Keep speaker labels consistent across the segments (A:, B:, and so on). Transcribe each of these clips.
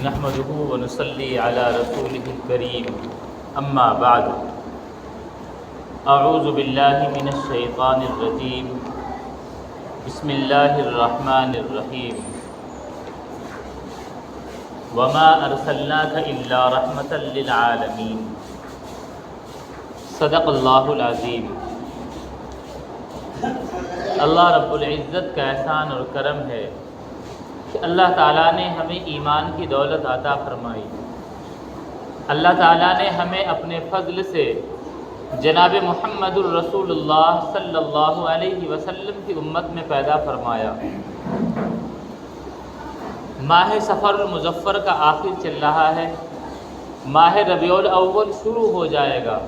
A: نحمده ونصلي على رسوله الكريم اما بعد اعوذ باللہ من الشیطان الرجیم بسم اللہ الرحمن الرحیم وما ارسلناک الا رحمتا للعالمین صدق اللہ العظیم۔ اللہ رب العزت کا احسان اور کرم ہے کہ اللہ تعالیٰ نے ہمیں ایمان کی دولت عطا فرمائی۔ اللہ تعالیٰ نے ہمیں اپنے فضل سے جناب محمد الرسول اللہ صلی اللہ علیہ وسلم کی امت میں پیدا فرمایا۔ ماہ سفر المظفر کا آخر چل رہا ہے، ماہ ربیع الاول شروع ہو جائے گا،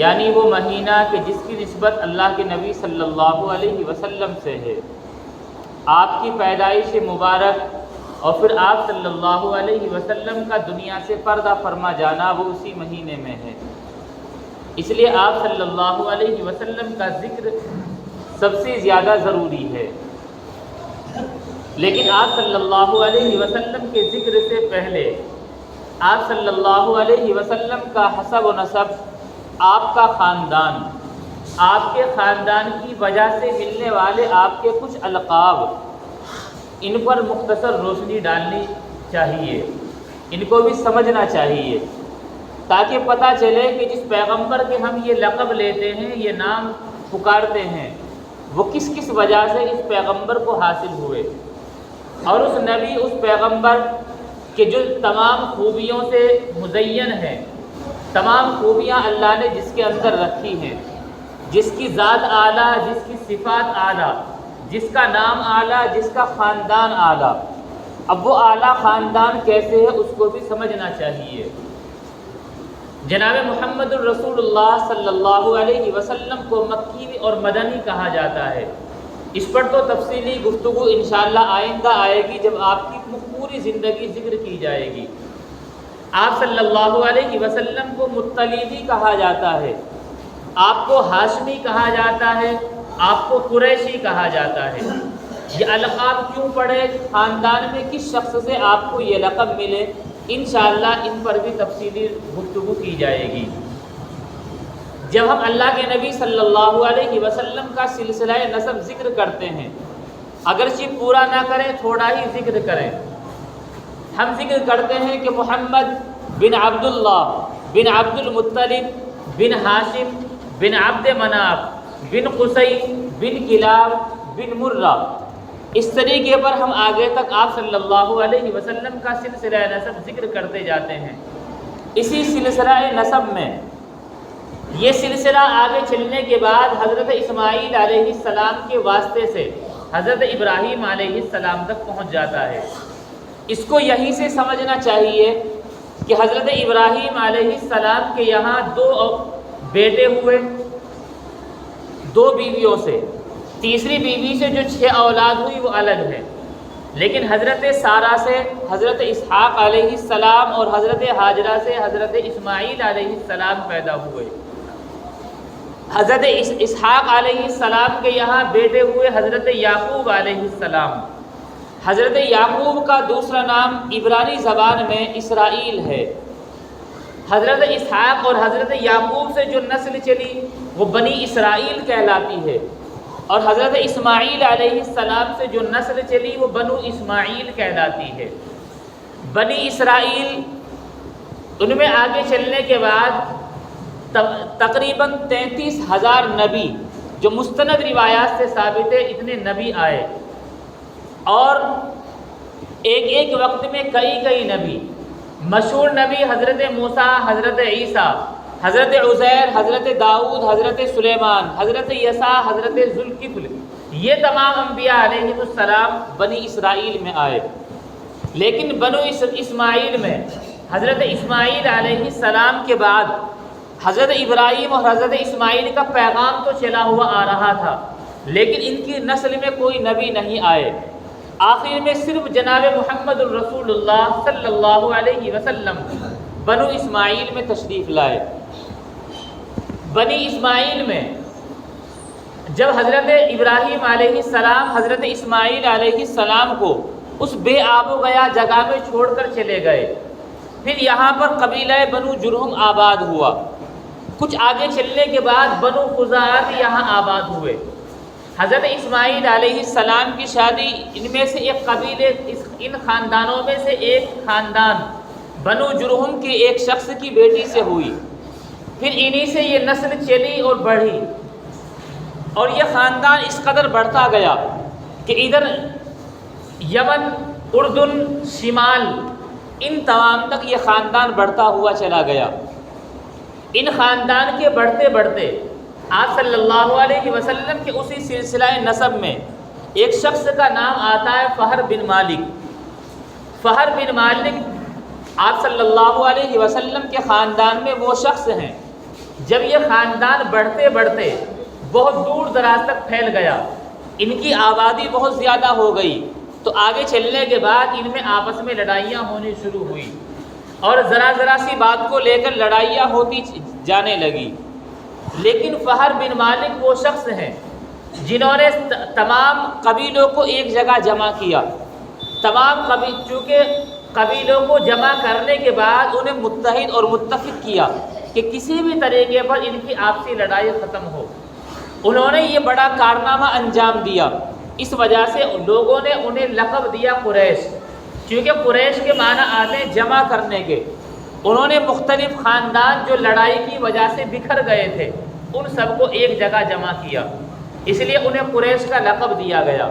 A: یعنی وہ مہینہ کہ جس کی نسبت اللہ کے نبی صلی اللہ علیہ وسلم سے ہے۔ آپ کی پیدائش مبارک اور پھر آپ صلی اللہ علیہ وسلم کا دنیا سے پردہ فرما جانا وہ اسی مہینے میں ہے، اس لیے آپ صلی اللہ علیہ وسلم کا ذکر سب سے زیادہ ضروری ہے۔ لیکن آپ صلی اللہ علیہ وسلم کے ذکر سے پہلے آپ صلی اللہ علیہ وسلم کا حسب و نسب، آپ کا خاندان، آپ کے خاندان کی وجہ سے ملنے والے آپ کے کچھ القاب، ان پر مختصر روشنی ڈالنی چاہیے، ان کو بھی سمجھنا چاہیے، تاکہ پتہ چلے کہ جس پیغمبر کے ہم یہ لقب لیتے ہیں، یہ نام پکارتے ہیں، وہ کس کس وجہ سے اس پیغمبر کو حاصل ہوئے، اور اس نبی، اس پیغمبر کے جو تمام خوبیوں سے مزین ہے، تمام خوبیاں اللہ نے جس کے اندر رکھی ہیں، جس کی ذات اعلیٰ، جس کی صفات اعلیٰ، جس کا نام اعلیٰ، جس کا خاندان اعلیٰ، اب وہ اعلیٰ خاندان کیسے ہے اس کو بھی سمجھنا چاہیے۔ جناب محمد الرسول اللہ صلی اللہ علیہ وسلم کو مکی اور مدنی کہا جاتا ہے۔ اس پر تو تفصیلی گفتگو انشاءاللہ آئندہ آئے گی جب آپ کی پوری زندگی ذکر کی جائے گی۔ آپ صلی اللہ علیہ وسلم کو مطلبی کہا جاتا ہے، آپ کو ہاشمی کہا جاتا ہے، آپ کو قریشی کہا جاتا ہے۔ یہ القاب کیوں پڑے، خاندان میں کس شخص سے آپ کو یہ لقب ملے، انشاءاللہ ان پر بھی تفصیلی گفتگو کی جائے گی۔ جب ہم اللہ کے نبی صلی اللہ علیہ وسلم کا سلسلہ نسب ذکر کرتے ہیں، اگرچہ پورا نہ کریں، تھوڑا ہی ذکر کریں، ہم ذکر کرتے ہیں کہ محمد بن عبداللہ بن عبد المطلب بن ہاشم بن عبد مناف بن قصی بن کلاب بن مرہ، اس طریقے پر ہم آگے تک آپ صلی اللہ علیہ وسلم کا سلسلہ نسب ذکر کرتے جاتے ہیں۔ اسی سلسلہ نسب میں یہ سلسلہ آگے چلنے کے بعد حضرت اسماعیل علیہ السلام کے واسطے سے حضرت ابراہیم علیہ السلام تک پہنچ جاتا ہے۔ اس کو یہیں سے سمجھنا چاہیے کہ حضرت ابراہیم علیہ السلام کے یہاں دو بیٹے ہوئے، دو بیویوں سے، تیسری بیوی سے جو 6 اولاد ہوئی وہ الگ ہے، لیکن حضرت سارہ سے حضرت اسحاق علیہ السلام اور حضرت ہاجرہ سے حضرت اسماعیل علیہ السلام پیدا ہوئے۔ حضرت اسحاق علیہ السلام کے یہاں بیٹے ہوئے حضرت یعقوب علیہ السلام۔ حضرت یعقوب کا دوسرا نام عبرانی زبان میں اسرائیل ہے۔ حضرت اسحاق اور حضرت یعقوب سے جو نسل چلی وہ بنی اسرائیل کہلاتی ہے، اور حضرت اسماعیل علیہ السلام سے جو نسل چلی وہ بنو اسماعیل کہلاتی ہے۔ بنی اسرائیل، ان میں آگے چلنے کے بعد تقریباً 33,000 نبی، جو مستند روایات سے ثابت ہے، اتنے نبی آئے، اور ایک وقت میں کئی نبی۔ مشہور نبی حضرت موسیٰ، حضرت عیسیٰ، حضرت عزیر، حضرت داؤد، حضرت سلیمان، حضرت یسع، حضرت ذوالکفل، یہ تمام انبیاء علیہ السلام بنی اسرائیل میں آئے۔ لیکن بنو اسماعیل میں حضرت اسماعیل علیہ السلام کے بعد حضرت ابراہیم اور حضرت اسماعیل کا پیغام تو چلا ہوا آ رہا تھا، لیکن ان کی نسل میں کوئی نبی نہیں آئے۔ آخر میں صرف جناب محمد الرسول اللہ صلی اللہ علیہ وسلم بنو اسماعیل میں تشریف لائے۔ بنی اسماعیل میں جب حضرت ابراہیم علیہ السلام حضرت اسماعیل علیہ السلام کو اس بے آب و گیا جگہ میں چھوڑ کر چلے گئے۔ پھر یہاں پر قبیلہ بنو جرہم آباد ہوا۔ کچھ آگے چلنے کے بعد بنو خزاعہ بھی یہاں آباد ہوئے۔ حضرت اسماعیل علیہ السلام کی شادی ان میں سے ایک قبیلے ان خاندانوں میں سے ایک خاندان بنو جرہم کے ایک شخص کی بیٹی سے ہوئی۔ پھر انہی سے یہ نسل چلی اور بڑھی، اور یہ خاندان اس قدر بڑھتا گیا کہ ادھر یمن، اردن، شمال، ان تمام تک یہ خاندان بڑھتا ہوا چلا گیا۔ ان خاندان کے بڑھتے بڑھتے آپ صلی اللہ علیہ وسلم کے اسی سلسلہ نسب میں ایک شخص کا نام آتا ہے فہر بن مالک۔ فہر بن مالک آپ صلی اللہ علیہ وسلم کے خاندان میں وہ شخص ہیں، جب یہ خاندان بڑھتے بڑھتے بہت دور دراز تک پھیل گیا، ان کی آبادی بہت زیادہ ہو گئی، تو آگے چلنے کے بعد ان میں آپس میں لڑائیاں ہونی شروع ہوئی، اور ذرا ذرا سی بات کو لے کر لڑائیاں ہوتی جانے لگی۔ لیکن فہر بن مالک وہ شخص ہیں جنہوں نے تمام قبیلوں کو ایک جگہ جمع کیا۔ چونکہ قبیلوں کو جمع کرنے کے بعد انہیں متحد اور متفق کیا کہ کسی بھی طریقے پر ان کی آپسی لڑائی ختم ہو۔ انہوں نے یہ بڑا کارنامہ انجام دیا، اس وجہ سے لوگوں نے انہیں لقب دیا قریش، کیونکہ قریش کے معنی آتے ہیں جمع کرنے کے۔ انہوں نے مختلف خاندان جو لڑائی کی وجہ سے بکھر گئے تھے ان سب کو ایک جگہ جمع کیا، اس لیے انہیں قریش کا لقب دیا گیا۔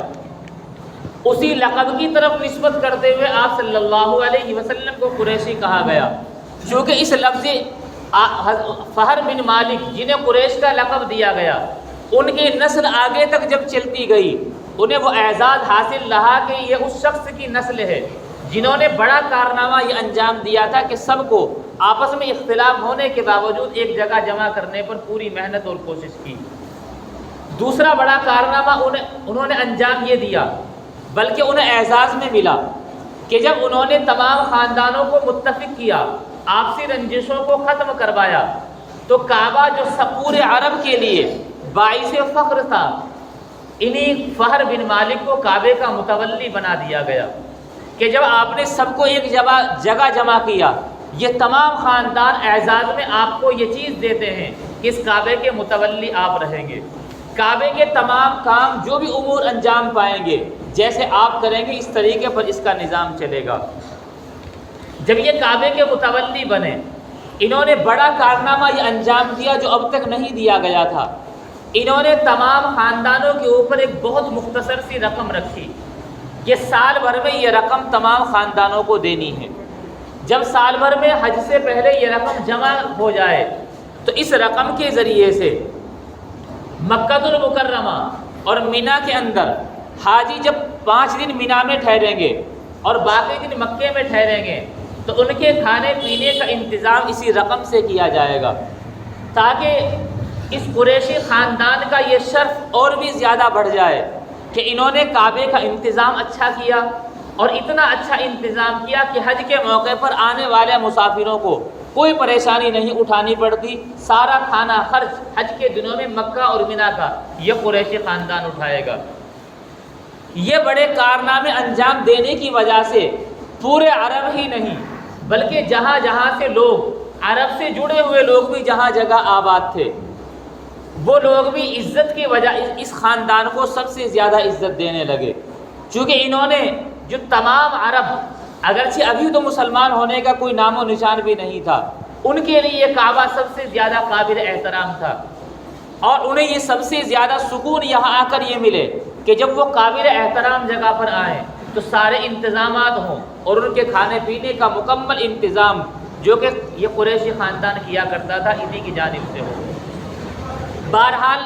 A: اسی لقب کی طرف نسبت کرتے ہوئے آپ صلی اللہ علیہ وسلم کو قریشی کہا گیا، چونکہ اس لفظ فہر بن مالک جنہیں قریش کا لقب دیا گیا، ان کی نسل آگے تک جب چلتی گئی انہیں وہ اعزاز حاصل رہا کہ یہ اس شخص کی نسل ہے جنہوں نے بڑا کارنامہ یہ انجام دیا تھا کہ سب کو آپس میں اختلاف ہونے کے باوجود ایک جگہ جمع کرنے پر پوری محنت اور کوشش کی۔ دوسرا بڑا کارنامہ انہوں نے انجام یہ دیا، بلکہ انہیں اعزاز میں ملا کہ جب انہوں نے تمام خاندانوں کو متفق کیا، آپسی رنجشوں کو ختم کروایا، تو کعبہ جو پورے عرب کے لیے باعث فخر تھا، انہی فہر بن مالک کو کعبے کا متولی بنا دیا گیا کہ جب آپ نے سب کو ایک جگہ جمع کیا، یہ تمام خاندان اعزاز میں آپ کو یہ چیز دیتے ہیں کہ اس کعبے کے متولی آپ رہیں گے، کعبے کے تمام کام جو بھی امور انجام پائیں گے جیسے آپ کریں گے اس طریقے پر اس کا نظام چلے گا۔ جب یہ کعبے کے متولی بنے، انہوں نے بڑا کارنامہ یہ انجام دیا جو اب تک نہیں دیا گیا تھا۔ انہوں نے تمام خاندانوں کے اوپر ایک بہت مختصر سی رقم رکھی کہ سال بھر میں یہ رقم تمام خاندانوں کو دینی ہے۔ جب سال بھر میں حج سے پہلے یہ رقم جمع ہو جائے تو اس رقم کے ذریعے سے مکہ المکرمہ اور مینا کے اندر حاجی جب 5 دن مینا میں ٹھہریں گے اور باقی دن مکے میں ٹھہریں گے تو ان کے کھانے پینے کا انتظام اسی رقم سے کیا جائے گا، تاکہ اس قریشی خاندان کا یہ شرف اور بھی زیادہ بڑھ جائے کہ انہوں نے کعبے کا انتظام اچھا کیا، اور اتنا اچھا انتظام کیا کہ حج کے موقع پر آنے والے مسافروں کو کوئی پریشانی نہیں اٹھانی پڑتی، سارا کھانا خرچ حج کے دنوں میں مکہ اور مینا کا یہ قریشی خاندان اٹھائے گا۔ یہ بڑے کارنامے انجام دینے کی وجہ سے پورے عرب ہی نہیں بلکہ جہاں جہاں سے لوگ عرب سے جڑے ہوئے لوگ بھی جہاں جگہ آباد تھے، وہ لوگ بھی عزت کی وجہ اس خاندان کو سب سے زیادہ عزت دینے لگے، چونکہ انہوں نے جو تمام عرب اگرچہ ابھی تو مسلمان ہونے کا کوئی نام و نشان بھی نہیں تھا، ان کے لیے یہ کعبہ سب سے زیادہ قابل احترام تھا، اور انہیں یہ سب سے زیادہ سکون یہاں آ کر یہ ملے کہ جب وہ قابل احترام جگہ پر آئیں تو سارے انتظامات ہوں اور ان کے کھانے پینے کا مکمل انتظام جو کہ یہ قریشی خاندان کیا کرتا تھا انہی کی جانب سے ہو۔ بہرحال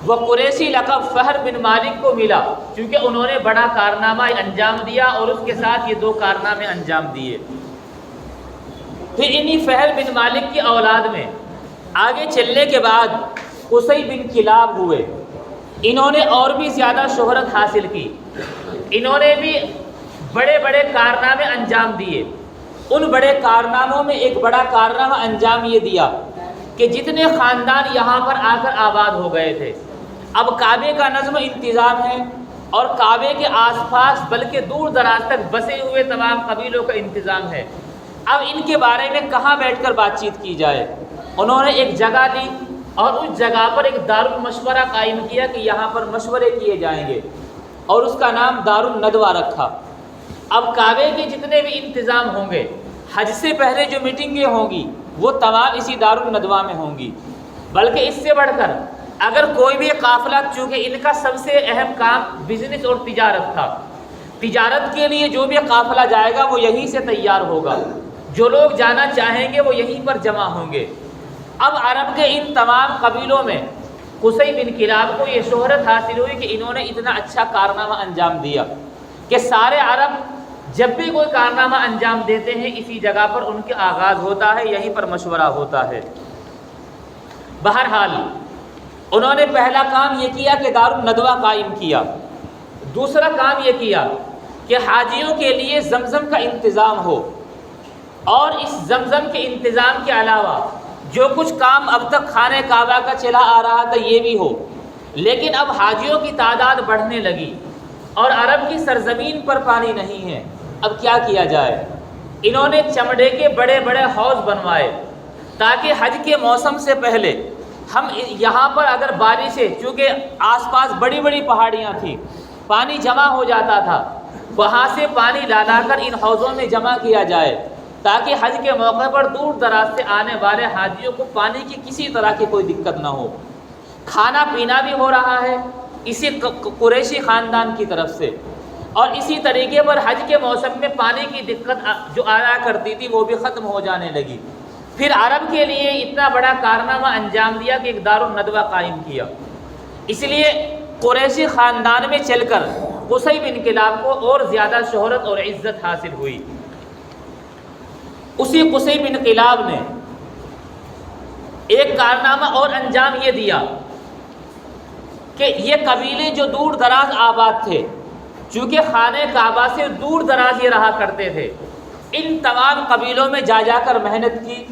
A: وہ قریشی لقب فہر بن مالک کو ملا کیونکہ انہوں نے بڑا کارنامہ انجام دیا اور اس کے ساتھ یہ 2 کارنامے انجام دیے۔ پھر انہی فہر بن مالک کی اولاد میں آگے چلنے کے بعد قصی بن کلاب ہوئے، انہوں نے اور بھی زیادہ شہرت حاصل کی، انہوں نے بھی بڑے بڑے کارنامے انجام دیے۔ ان بڑے کارناموں میں ایک بڑا کارنامہ انجام یہ دیا کہ جتنے خاندان یہاں پر آ کر آباد ہو گئے تھے، اب کعبے کا نظم انتظام ہے، اور کعبے کے آس پاس بلکہ دور دراز تک بسے ہوئے تمام قبیلوں کا انتظام ہے۔ اب ان کے بارے میں کہاں بیٹھ کر بات چیت کی جائے؟ انہوں نے ایک جگہ لی اور اس جگہ پر ایک دارالمشورہ قائم کیا کہ یہاں پر مشورے کیے جائیں گے، اور اس کا نام دارالندوہ رکھا۔ اب کعبے کے جتنے بھی انتظام ہوں گے، حج سے پہلے جو میٹنگیں ہوں گی وہ تمام اسی دارالندوہ میں ہوں گی۔ بلکہ اس سے بڑھ کر اگر کوئی بھی قافلہ، چونکہ ان کا سب سے اہم کام بزنس اور تجارت تھا، تجارت کے لیے جو بھی قافلہ جائے گا وہ یہیں سے تیار ہوگا، جو لوگ جانا چاہیں گے وہ یہیں پر جمع ہوں گے۔ اب عرب کے ان تمام قبیلوں میں قصی بن کلاب کو یہ شہرت حاصل ہوئی کہ انہوں نے اتنا اچھا کارنامہ انجام دیا کہ سارے عرب جب بھی کوئی کارنامہ انجام دیتے ہیں اسی جگہ پر ان کے آغاز ہوتا ہے، یہیں پر مشورہ ہوتا ہے۔ بہرحال انہوں نے پہلا کام یہ کیا کہ دارالندوہ قائم کیا۔ دوسرا کام یہ کیا کہ حاجیوں کے لیے زمزم کا انتظام ہو، اور اس زمزم کے انتظام کے علاوہ جو کچھ کام اب تک خانہ کعبہ کا چلا آ رہا تھا یہ بھی ہو۔ لیکن اب حاجیوں کی تعداد بڑھنے لگی اور عرب کی سرزمین پر پانی نہیں ہے، اب کیا کیا جائے؟ انہوں نے چمڑے کے بڑے بڑے حوض بنوائے تاکہ حج کے موسم سے پہلے ہم یہاں پر اگر بارشیں، چونکہ آس پاس بڑی بڑی پہاڑیاں تھیں، پانی جمع ہو جاتا تھا، وہاں سے پانی لا کر ان حوضوں میں جمع کیا جائے تاکہ حج کے موقع پر دور دراز سے آنے والے حاجیوں کو پانی کی کسی طرح کی کوئی دقت نہ ہو۔ کھانا پینا بھی ہو رہا ہے اسی قریشی خاندان کی طرف سے، اور اسی طریقے پر حج کے موسم میں پانی کی دقت جو آیا کرتی تھی وہ بھی ختم ہو جانے لگی۔ پھر عرب کے لیے اتنا بڑا کارنامہ انجام دیا کہ ایک دارالندوہ قائم کیا۔ اس لیے قریشی خاندان میں چل کر قصی بن کلاب کو اور زیادہ شہرت اور عزت حاصل ہوئی۔ اسی قصی بن کلاب نے ایک کارنامہ اور انجام یہ دیا کہ یہ قبیلے جو دور دراز آباد تھے، چونکہ خانہ کعبہ سے دور دراز یہ رہا کرتے تھے، ان تمام قبیلوں میں جا کر محنت کی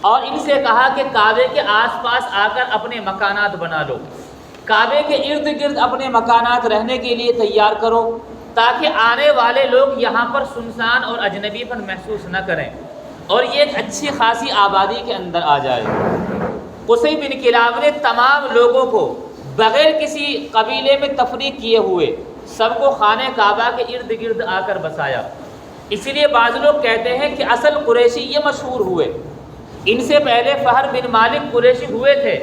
A: اور ان سے کہا کہ کعبے کے آس پاس آ کر اپنے مکانات بنا لو، کعبے کے ارد گرد اپنے مکانات رہنے کے لیے تیار کرو تاکہ آنے والے لوگ یہاں پر سنسان اور اجنبی پر محسوس نہ کریں اور یہ ایک اچھی خاصی آبادی کے اندر آ جائے۔ قصی بن کلاب نے تمام لوگوں کو بغیر کسی قبیلے میں تفریق کیے ہوئے سب کو خانہ کعبہ کے ارد گرد آ کر بسایا۔ اسی لیے بعض لوگ کہتے ہیں کہ اصل قریشی یہ مشہور ہوئے، ان سے پہلے فہر بن مالک قریشی ہوئے تھے،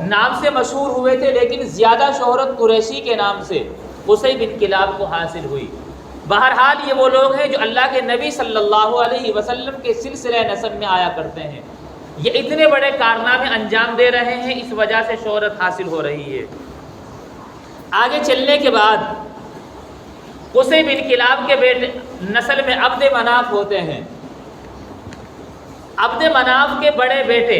A: نام سے مشہور ہوئے تھے، لیکن زیادہ شہرت قریشی کے نام سے قصی بن کلاب کو حاصل ہوئی۔ بہرحال یہ وہ لوگ ہیں جو اللہ کے نبی صلی اللہ علیہ وسلم کے سلسلہ نسب میں آیا کرتے ہیں، یہ اتنے بڑے کارنامے انجام دے رہے ہیں، اس وجہ سے شہرت حاصل ہو رہی ہے۔ آگے چلنے کے بعد قصی بن کلاب کے بیٹے نسل میں عبد مناف ہوتے ہیں۔ عبد مناف کے بڑے بیٹے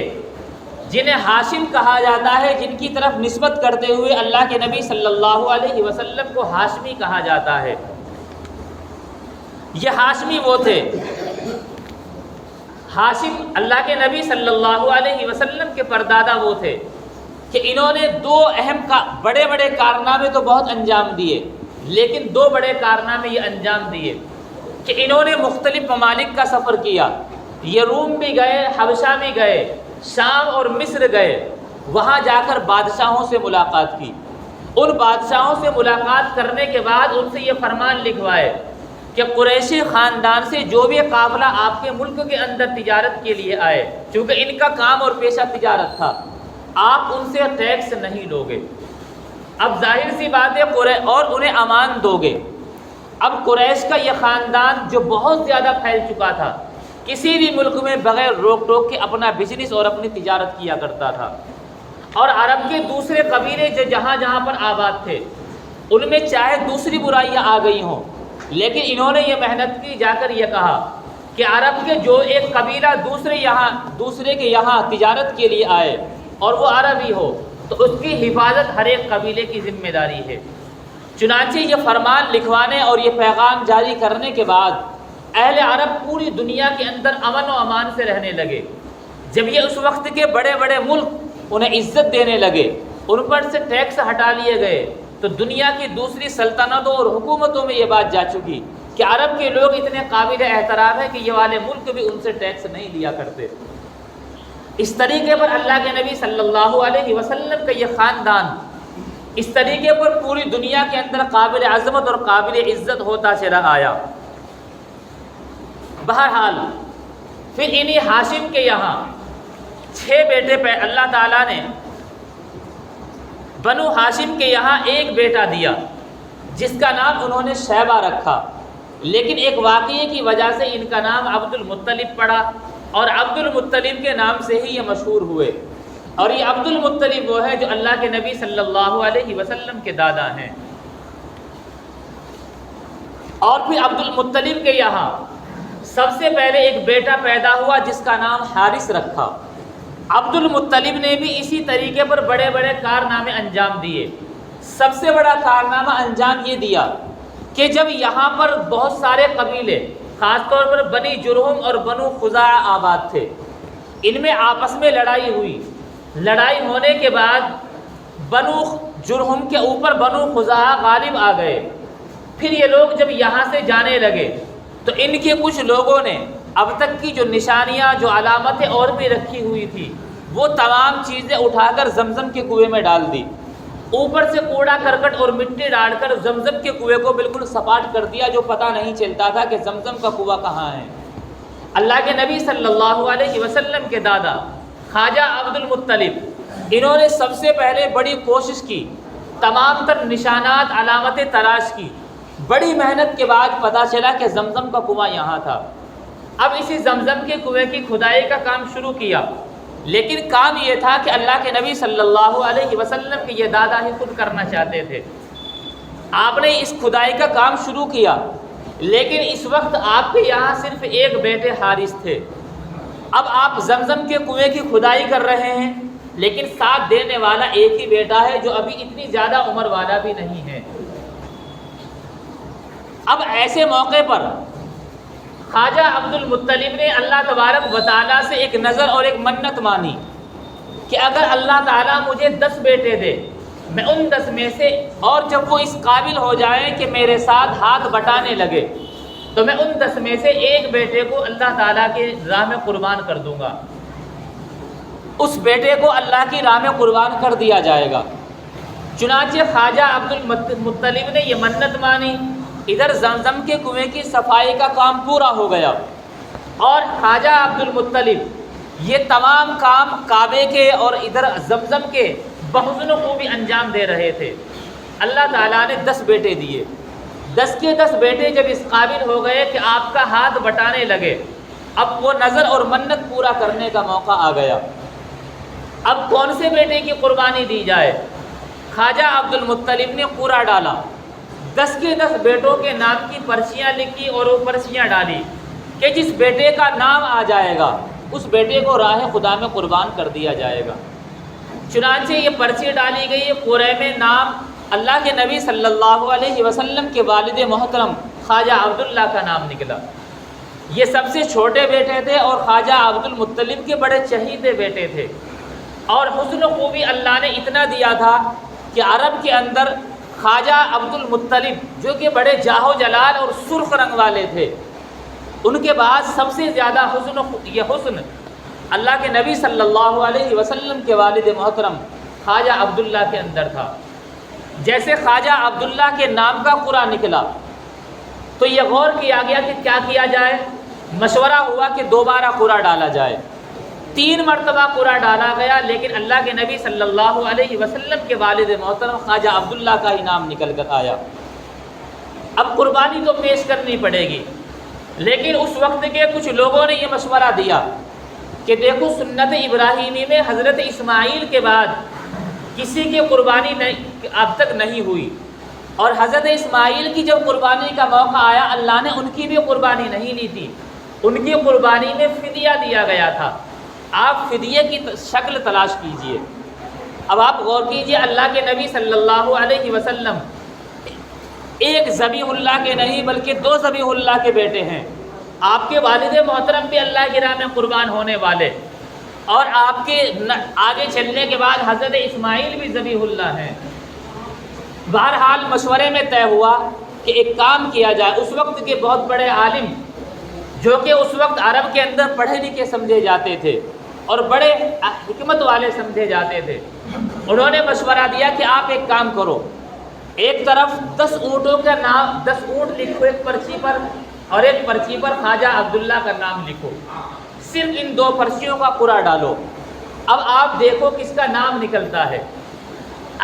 A: جنہیں ہاشم کہا جاتا ہے، جن کی طرف نسبت کرتے ہوئے اللہ کے نبی صلی اللہ علیہ وسلم کو ہاشمی کہا جاتا ہے، یہ ہاشمی وہ تھے۔ ہاشم اللہ کے نبی صلی اللہ علیہ وسلم کے پردادا وہ تھے کہ انہوں نے دو اہم بڑے بڑے کارنامے تو بہت انجام دیے، لیکن دو بڑے کارنامے یہ انجام دیے کہ انہوں نے مختلف ممالک کا سفر کیا، یہ روم بھی گئے، حبشہ بھی گئے، شام اور مصر گئے، وہاں جا کر بادشاہوں سے ملاقات کی۔ ان بادشاہوں سے ملاقات کرنے کے بعد ان سے یہ فرمان لکھوائے کہ قریشی خاندان سے جو بھی قافلہ آپ کے ملک کے اندر تجارت کے لیے آئے، چونکہ ان کا کام اور پیشہ تجارت تھا، آپ ان سے ٹیکس نہیں لوگے۔ اب ظاہر سی بات ہے اور انہیں امان دو گے۔ اب قریش کا یہ خاندان جو بہت زیادہ پھیل چکا تھا، کسی بھی ملک میں بغیر روک ٹوک کے اپنا بزنس اور اپنی تجارت کیا کرتا تھا، اور عرب کے دوسرے قبیلے جو جہاں جہاں پر آباد تھے ان میں چاہے دوسری برائیاں آ گئی ہوں، لیکن انہوں نے یہ محنت کی، جا کر یہ کہا کہ عرب کے جو ایک قبیلہ دوسرے کے یہاں تجارت کے لیے آئے اور وہ عربی ہو تو اس کی حفاظت ہر ایک قبیلے کی ذمہ داری ہے۔ چنانچہ یہ فرمان لکھوانے اور یہ پیغام جاری کرنے کے بعد اہل عرب پوری دنیا کے اندر امن و امان سے رہنے لگے۔ جب یہ اس وقت کے بڑے بڑے ملک انہیں عزت دینے لگے، ان پر سے ٹیکس ہٹا لیے گئے، تو دنیا کی دوسری سلطنتوں اور حکومتوں میں یہ بات جا چکی کہ عرب کے لوگ اتنے قابل احترام ہیں کہ یہ والے ملک بھی ان سے ٹیکس نہیں لیا کرتے۔ اس طریقے پر اللہ کے نبی صلی اللہ علیہ وسلم کا یہ خاندان اس طریقے پر پوری دنیا کے اندر قابل عظمت اور قابل عزت ہوتا چلا آیا۔ بہرحال پھر انہی ہاشم کے یہاں 6 بیٹے پہ اللہ تعالیٰ نے بنو ہاشم کے یہاں ایک بیٹا دیا جس کا نام انہوں نے شیبہ رکھا، لیکن ایک واقعے کی وجہ سے ان کا نام عبد المطلب پڑا اور عبد المطلب کے نام سے ہی یہ مشہور ہوئے۔ اور یہ عبد المطلب وہ ہے جو اللہ کے نبی صلی اللہ علیہ وسلم کے دادا ہیں۔ اور پھر عبد المطلب کے یہاں سب سے پہلے ایک بیٹا پیدا ہوا جس کا نام حارث رکھا۔ عبد المطلب نے بھی اسی طریقے پر بڑے بڑے کارنامے انجام دیے۔ سب سے بڑا کارنامہ انجام یہ دیا کہ جب یہاں پر بہت سارے قبیلے خاص طور پر بنی جرہم اور بنو خزاعہ آباد تھے، ان میں آپس میں لڑائی ہوئی۔ لڑائی ہونے کے بعد بنو جرہم کے اوپر بنو خزاعہ غالب آ گئے۔ پھر یہ لوگ جب یہاں سے جانے لگے تو ان کے کچھ لوگوں نے اب تک کی جو نشانیاں جو علامتیں اور بھی رکھی ہوئی تھی وہ تمام چیزیں اٹھا کر زمزم کے کنویں میں ڈال دی۔ اوپر سے کوڑا کرکٹ اور مٹی ڈال کر زمزم کے کنویں کو بالکل سپاٹ کر دیا، جو پتہ نہیں چلتا تھا کہ زمزم کا کنواں کہاں ہے۔ اللہ کے نبی صلی اللہ علیہ وسلم کے دادا خواجہ عبد المطلب انہوں نے سب سے پہلے بڑی کوشش کی، تمام تر نشانات علامتیں تلاش کی۔ بڑی محنت کے بعد پتہ چلا کہ زمزم کا کنواں یہاں تھا۔ اب اسی زمزم کے کنویں کی کھدائی کا کام شروع کیا، لیکن کام یہ تھا کہ اللہ کے نبی صلی اللہ علیہ وسلم کے یہ دادا ہی خود کرنا چاہتے تھے۔ آپ نے اس کھدائی کا کام شروع کیا، لیکن اس وقت آپ کے یہاں صرف ایک بیٹے حارث تھے۔ اب آپ زمزم کے کنویں کی کھدائی کر رہے ہیں، لیکن ساتھ دینے والا ایک ہی بیٹا ہے جو ابھی اتنی زیادہ عمر والا بھی نہیں ہے۔ اب ایسے موقع پر خواجہ عبد المطلب نے اللہ تبارک و تعالیٰ سے ایک نظر اور ایک منت مانی کہ اگر اللہ تعالیٰ مجھے 10 بیٹے دے، میں ان 10 میں سے، اور جب وہ اس قابل ہو جائیں کہ میرے ساتھ ہاتھ بٹانے لگے، تو میں ان 10 میں سے ایک بیٹے کو اللہ تعالیٰ کی راہ میں قربان کر دوں گا۔ اس بیٹے کو اللہ کی راہ میں قربان کر دیا جائے گا۔ چنانچہ خواجہ عبد المطلب نے یہ منت مانی۔ ادھر زمزم کے کنویں کی صفائی کا کام پورا ہو گیا، اور خواجہ عبد المطلب یہ تمام کام کعبے کے اور ادھر زمزم کے بحسن و خوبی انجام دے رہے تھے۔ اللہ تعالیٰ نے 10 بیٹے دیے۔ 10 کے 10 بیٹے جب اس قابل ہو گئے کہ آپ کا ہاتھ بٹانے لگے، اب وہ نظر اور منت پورا کرنے کا موقع آ گیا۔ اب کون سے بیٹے کی قربانی دی جائے؟ خواجہ عبد المطلب نے قرعہ ڈالا، 10 کے 10 بیٹوں کے نام کی پرچیاں لکھی اور وہ پرچیاں ڈالی کہ جس بیٹے کا نام آ جائے گا اس بیٹے کو راہ خدا میں قربان کر دیا جائے گا۔ چنانچہ یہ پرچی ڈالی گئی، قرعے میں نام اللہ کے نبی صلی اللہ علیہ وسلم کے والد محترم خواجہ عبداللہ کا نام نکلا۔ یہ سب سے چھوٹے بیٹے تھے اور خواجہ عبد المطلب کے بڑے چہیتے بیٹے تھے، اور حسن و خوبی اللہ نے اتنا دیا تھا کہ عرب کے اندر خواجہ عبد المطلب جو کہ بڑے جاہ و جلال اور سرخ رنگ والے تھے، ان کے بعد سب سے زیادہ یہ حسن اللہ کے نبی صلی اللہ علیہ وسلم کے والد محترم خواجہ عبداللہ کے اندر تھا۔ جیسے خواجہ عبداللہ کے نام کا قرعہ نکلا تو یہ غور کیا گیا کہ کیا کیا جائے۔ مشورہ ہوا کہ دوبارہ قرعہ ڈالا جائے۔ 3 مرتبہ قرعہ ڈالا گیا، لیکن اللہ کے نبی صلی اللہ علیہ وسلم کے والد محترم خواجہ عبداللہ کا ہی نام نکل کر آیا۔ اب قربانی تو پیش کرنی پڑے گی، لیکن اس وقت کے کچھ لوگوں نے یہ مشورہ دیا کہ دیکھو سنت ابراہیمی میں حضرت اسماعیل کے بعد کسی کی قربانی اب تک نہیں ہوئی، اور حضرت اسماعیل کی جب قربانی کا موقع آیا اللہ نے ان کی بھی قربانی نہیں لی تھی، ان کی قربانی میں فدیہ دیا گیا تھا۔ آپ فدیے کی شکل تلاش کیجئے۔ اب آپ غور کیجئے، اللہ کے نبی صلی اللہ علیہ وسلم ایک ذبیح اللہ کے نہیں بلکہ 2 ذبیح اللہ کے بیٹے ہیں۔ آپ کے والد محترم بھی اللہ کی راہ میں قربان ہونے والے، اور آپ کے آگے چلنے کے بعد حضرت اسماعیل بھی ذبیح اللہ ہیں۔ بہرحال مشورے میں طے ہوا کہ ایک کام کیا جائے۔ اس وقت کے بہت بڑے عالم جو کہ اس وقت عرب کے اندر پڑھے لکھے سمجھے جاتے تھے اور بڑے حکمت والے سمجھے جاتے تھے، انہوں نے مشورہ دیا کہ آپ ایک کام کرو، ایک طرف 10 اونٹوں کا نام، 10 اونٹ لکھو ایک پرچی پر، اور ایک پرچی پر خواجہ عبداللہ کا نام لکھو، صرف ان 2 پرچیوں کا قرعہ ڈالو۔ اب آپ دیکھو کس کا نام نکلتا ہے۔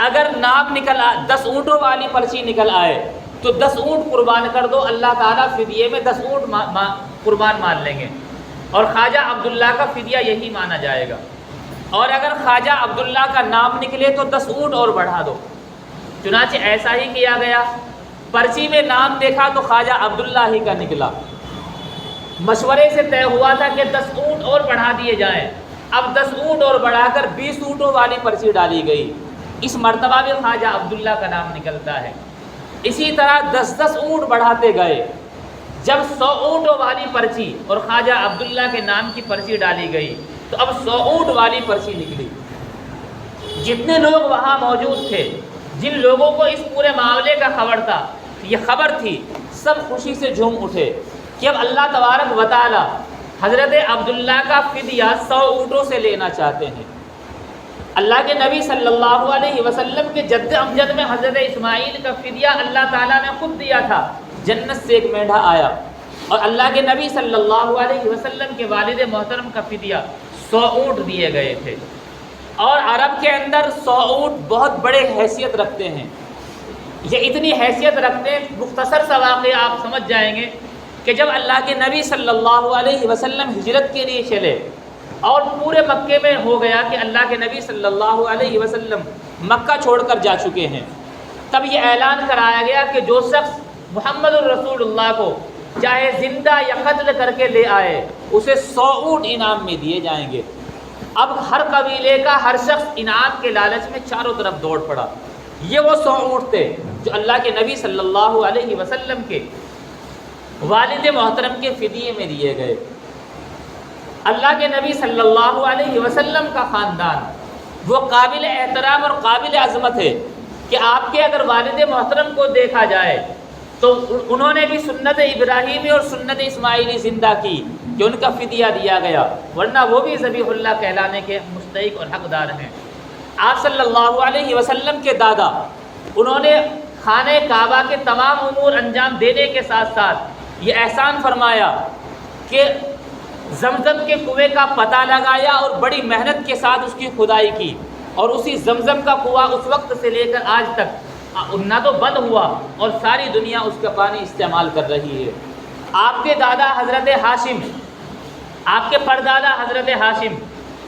A: اگر نام نکل آئے، 10 اونٹوں والی پرچی نکل آئے تو 10 اونٹ قربان کر دو، اللہ تعالیٰ فدیے میں 10 اونٹ قربان مان لیں گے، اور خواجہ عبداللہ کا فدیہ یہی مانا جائے گا۔ اور اگر خواجہ عبداللہ کا نام نکلے تو 10 اونٹ اور بڑھا دو۔ چنانچہ ایسا ہی کیا گیا، پرچی میں نام دیکھا تو خواجہ عبداللہ ہی کا نکلا۔ مشورے سے طے ہوا تھا کہ 10 اونٹ اور بڑھا دیے جائیں۔ اب 10 اونٹ اور بڑھا کر 20 اونٹوں والی پرچی ڈالی گئی، اس مرتبہ بھی خواجہ عبداللہ کا نام نکلتا ہے۔ اسی طرح 10 اونٹ بڑھاتے گئے، جب 100 اونٹوں والی پرچی اور خواجہ عبداللہ کے نام کی پرچی ڈالی گئی تو اب 100 اونٹ والی پرچی نکلی۔ جتنے لوگ وہاں موجود تھے، جن لوگوں کو اس پورے معاملے کا خبر تھا، یہ خبر تھی، سب خوشی سے جھوم اٹھے کہ اب اللہ تبارک و تعالی حضرت عبداللہ کا فدیہ 100 اونٹوں سے لینا چاہتے ہیں۔ اللہ کے نبی صلی اللہ علیہ وسلم کے جد امجد میں حضرت اسماعیل کا فدیہ اللہ تعالیٰ نے خود دیا تھا، جنت سے ایک مینڈھا آیا، اور اللہ کے نبی صلی اللہ علیہ وسلم کے والد محترم کا فدیہ 100 اونٹ دیے گئے تھے۔ اور عرب کے اندر 100 اونٹ بہت بڑے حیثیت رکھتے ہیں، یہ اتنی حیثیت رکھتے ہیں، مختصر سا واقعہ آپ سمجھ جائیں گے کہ جب اللہ کے نبی صلی اللہ علیہ وسلم ہجرت کے لیے چلے اور پورے مکے میں ہو گیا کہ اللہ کے نبی صلی اللہ علیہ وسلم مکہ چھوڑ کر جا چکے ہیں، تب یہ اعلان کرایا گیا کہ جو شخص محمد الرسول اللہ کو چاہے زندہ یا قتل کر کے لے آئے اسے 100 اونٹ انعام میں دیے جائیں گے۔ اب ہر قبیلے کا ہر شخص انعام کے لالچ میں چاروں طرف دوڑ پڑا۔ یہ وہ 100 اونٹ تھے جو اللہ کے نبی صلی اللہ علیہ وسلم کے والد محترم کے فدیے میں دیے گئے۔ اللہ کے نبی صلی اللہ علیہ وسلم کا خاندان وہ قابل احترام اور قابل عظمت ہے کہ آپ کے اگر والد محترم کو دیکھا جائے تو انہوں نے بھی سنت ابراہیمی اور سنت اسماعیلی زندہ کی کہ ان کا فدیہ دیا گیا، ورنہ وہ بھی ذبیح اللہ کہلانے کے مستحق اور حقدار ہیں۔ آپ صلی اللہ علیہ وسلم کے دادا، انہوں نے خانہ کعبہ کے تمام امور انجام دینے کے ساتھ ساتھ یہ احسان فرمایا کہ زمزم کے کنویں کا پتہ لگایا اور بڑی محنت کے ساتھ اس کی کھدائی کی، اور اسی زمزم کا کنواں اس وقت سے لے کر آج تک نہ تو بند ہوا اور ساری دنیا اس کا پانی استعمال کر رہی ہے۔ آپ کے دادا حضرت ہاشم، آپ کے پردادا حضرت ہاشم،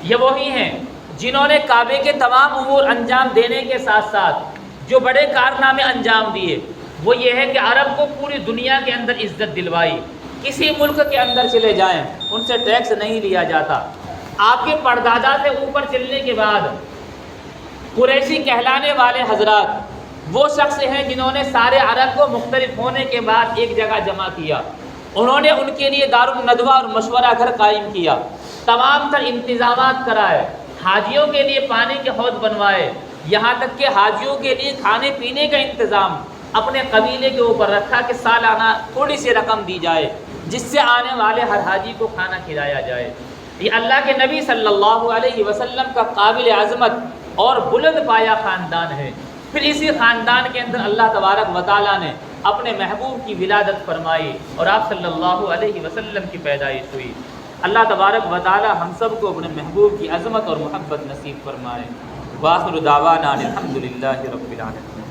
A: یہ وہی ہیں جنہوں نے کعبے کے تمام امور انجام دینے کے ساتھ ساتھ جو بڑے کارنامے انجام دیے وہ یہ ہے کہ عرب کو پوری دنیا کے اندر عزت دلوائی۔ کسی ملک کے اندر چلے جائیں ان سے ٹیکس نہیں لیا جاتا۔ آپ کے پردادا سے اوپر چلنے کے بعد قریشی کہلانے والے حضرات وہ شخص ہیں جنہوں نے سارے عرب کو مختلف ہونے کے بعد ایک جگہ جمع کیا۔ انہوں نے ان کے لیے دار الندوہ اور مشورہ گھر قائم کیا، تمام تر انتظامات کرائے، حاجیوں کے لیے پانی کے حوض بنوائے، یہاں تک کہ حاجیوں کے لیے کھانے پینے کا انتظام اپنے قبیلے کے اوپر رکھا کہ سالانہ تھوڑی سی رقم دی جائے جس سے آنے والے ہر حاجی کو کھانا کھلایا جائے۔ یہ اللہ کے نبی صلی اللہ علیہ وسلم کا قابل عظمت اور بلند پایا خاندان ہے۔ پھر اسی خاندان کے اندر اللہ تبارک و تعالیٰ نے اپنے محبوب کی ولادت فرمائی اور آپ صلی اللہ علیہ وسلم کی پیدائش ہوئی۔ اللہ تبارک و تعالیٰ ہم سب کو اپنے محبوب کی عظمت اور محبت نصیب فرمائے۔ وآخر دعوانا الحمد للہ رب العالمین۔